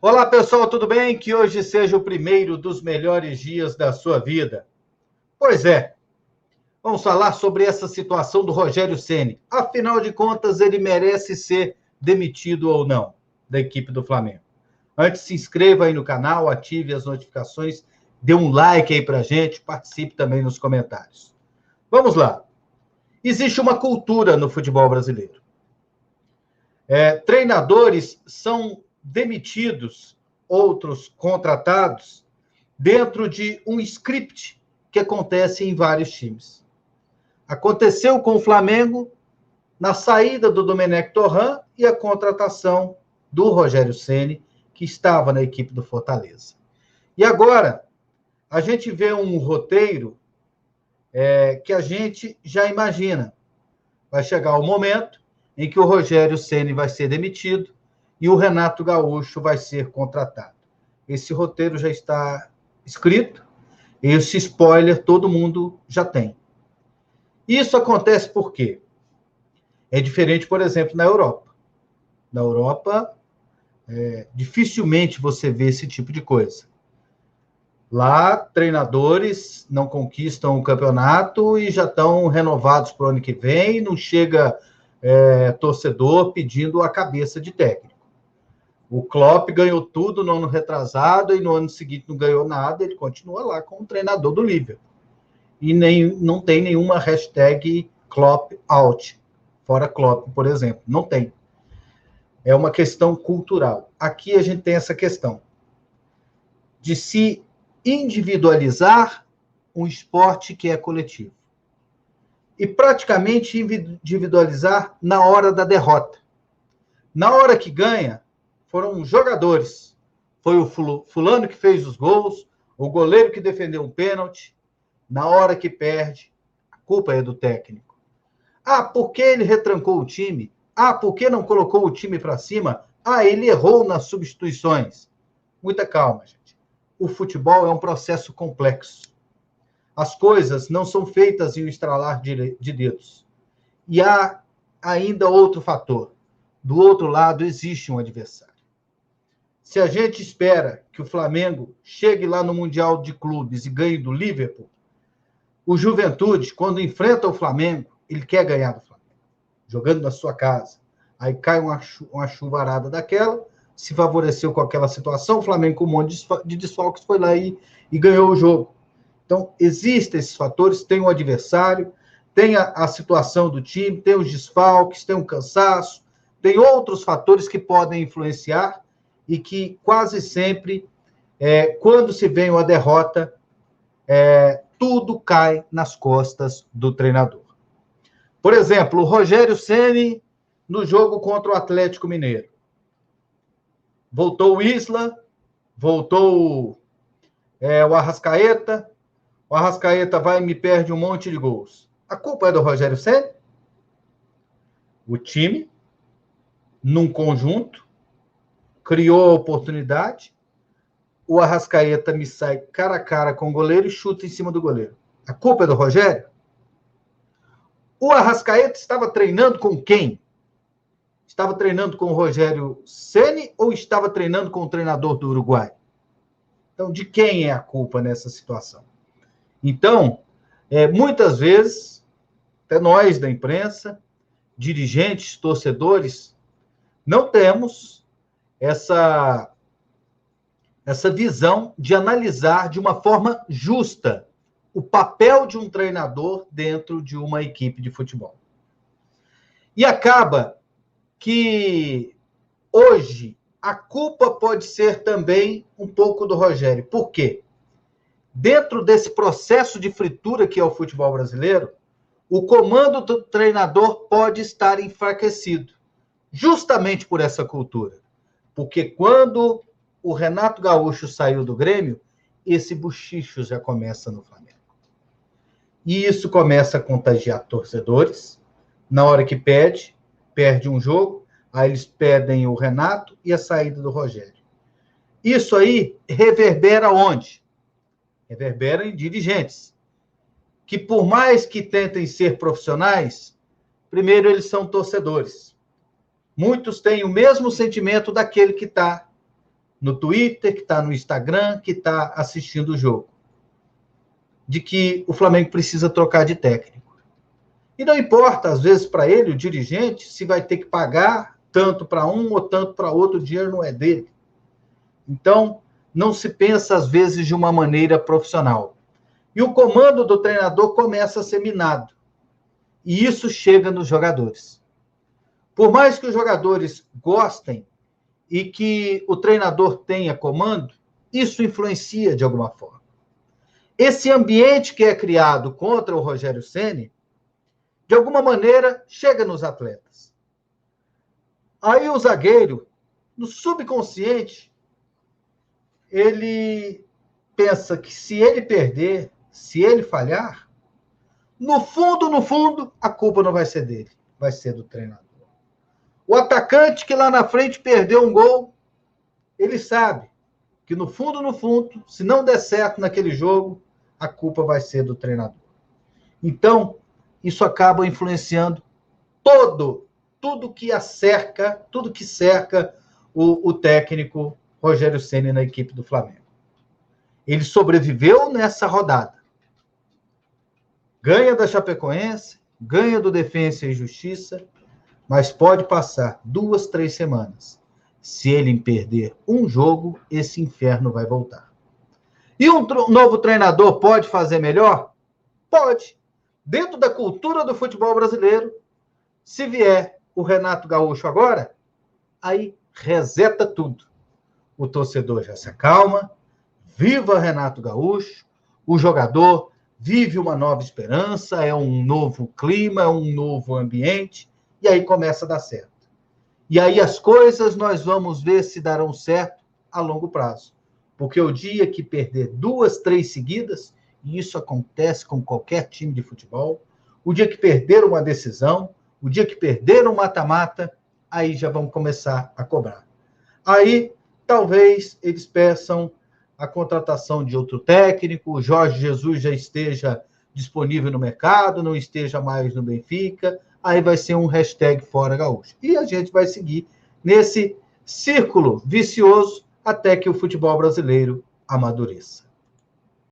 Olá, pessoal, tudo bem? Que hoje seja o primeiro dos melhores dias da sua vida. Pois é, vamos falar sobre essa situação do Rogério Ceni. Afinal de contas, ele merece ser demitido ou não da equipe do Flamengo. Antes, se inscreva aí no canal, ative as notificações, dê um like aí pra gente, participe também nos comentários. Vamos lá. Existe uma cultura no futebol brasileiro. Treinadores são demitidos, outros contratados, dentro de um script que acontece em vários times. Aconteceu com o Flamengo na saída do Domenech Torrent e a contratação do Rogério Ceni, que estava na equipe do Fortaleza. E agora, a gente vê um roteiro que a gente já imagina. Vai chegar o momento em que o Rogério Ceni vai ser demitido e o Renato Gaúcho vai ser contratado. Esse roteiro já está escrito, esse spoiler todo mundo já tem. Isso acontece por quê? É diferente, por exemplo, na Europa. Na Europa, dificilmente você vê esse tipo de coisa. Lá, treinadores não conquistam o campeonato e já estão renovados para o ano que vem, não chega torcedor pedindo a cabeça de técnico. O Klopp ganhou tudo no ano retrasado e no ano seguinte não ganhou nada, ele continua lá como treinador do Liverpool. E não tem nenhuma hashtag Klopp out, fora Klopp, por exemplo. Não tem. É uma questão cultural. Aqui a gente tem essa questão de se individualizar um esporte que é coletivo. E praticamente individualizar na hora da derrota. Na hora que ganha, foram os jogadores. Foi o fulano que fez os gols, o goleiro que defendeu um pênalti. Na hora que perde, a culpa é do técnico. Ah, por que ele retrancou o time? Ah, por que não colocou o time para cima? Ah, ele errou nas substituições. Muita calma, gente. O futebol é um processo complexo. As coisas não são feitas em um estralar de dedos. E há ainda outro fator. Do outro lado, existe um adversário. Se a gente espera que o Flamengo chegue lá no Mundial de Clubes e ganhe do Liverpool, o Juventude, quando enfrenta o Flamengo, ele quer ganhar do Flamengo, jogando na sua casa. Aí cai uma chuvarada daquela, se favoreceu com aquela situação, o Flamengo com um monte de desfalques foi lá e ganhou o jogo. Então, existem esses fatores, tem o adversário, tem a situação do time, tem os desfalques, tem o cansaço, tem outros fatores que podem influenciar e que quase sempre, quando se vem uma derrota, tudo cai nas costas do treinador. Por exemplo, o Rogério Ceni no jogo contra o Atlético Mineiro. Voltou o Isla, voltou o Arrascaeta. O Arrascaeta vai e me perde um monte de gols. A culpa é do Rogério Ceni? O time, num conjunto, criou a oportunidade. O Arrascaeta me sai cara a cara com o goleiro e chuta em cima do goleiro. A culpa é do Rogério? O Arrascaeta estava treinando com quem? Estava treinando com o Rogério Ceni ou estava treinando com o treinador do Uruguai? Então, de quem é a culpa nessa situação? Então, muitas vezes, até nós da imprensa, dirigentes, torcedores, não temos essa visão de analisar de uma forma justa o papel de um treinador dentro de uma equipe de futebol. E acaba que hoje a culpa pode ser também um pouco do Rogério. Por quê? Dentro desse processo de fritura que é o futebol brasileiro, o comando do treinador pode estar enfraquecido, justamente por essa cultura. Porque quando o Renato Gaúcho saiu do Grêmio, esse bochicho já começa no Flamengo. E isso começa a contagiar torcedores. Na hora que perde um jogo, aí eles pedem o Renato e a saída do Rogério. Isso aí reverbera onde? Reverbera em dirigentes, que por mais que tentem ser profissionais, primeiro eles são torcedores. Muitos têm o mesmo sentimento daquele que está no Twitter, que está no Instagram, que está assistindo o jogo, de que o Flamengo precisa trocar de técnico. E não importa, às vezes, para ele, o dirigente, se vai ter que pagar tanto para um ou tanto para outro, o dinheiro não é dele. Então, não se pensa, às vezes, de uma maneira profissional. E o comando do treinador começa a ser minado. E isso chega nos jogadores. Por mais que os jogadores gostem e que o treinador tenha comando, isso influencia de alguma forma. Esse ambiente que é criado contra o Rogério Ceni, de alguma maneira, chega nos atletas. Aí o zagueiro, no subconsciente, ele pensa que se ele perder, se ele falhar, no fundo, a culpa não vai ser dele, vai ser do treinador. O atacante que lá na frente perdeu um gol, ele sabe que no fundo, se não der certo naquele jogo, a culpa vai ser do treinador. Então, isso acaba influenciando tudo que cerca o técnico Rogério Ceni na equipe do Flamengo. Ele sobreviveu nessa rodada. Ganha da Chapecoense, ganha do Defensa e Justiça, mas pode passar 2, 3 semanas. Se ele perder um jogo, esse inferno vai voltar. E um novo treinador pode fazer melhor? Pode. Dentro da cultura do futebol brasileiro, se vier o Renato Gaúcho agora, aí reseta tudo. O torcedor já se acalma, viva Renato Gaúcho, o jogador vive uma nova esperança, é um novo clima, é um novo ambiente, e aí começa a dar certo. E aí as coisas nós vamos ver se darão certo a longo prazo. Porque o dia que perder 2, 3 seguidas, e isso acontece com qualquer time de futebol, o dia que perder uma decisão, o dia que perder um mata-mata, aí já vão começar a cobrar. Aí, talvez, eles peçam a contratação de outro técnico, o Jorge Jesus já esteja disponível no mercado, não esteja mais no Benfica, aí vai ser um hashtag Fora Gaúcho. E a gente vai seguir nesse círculo vicioso até que o futebol brasileiro amadureça.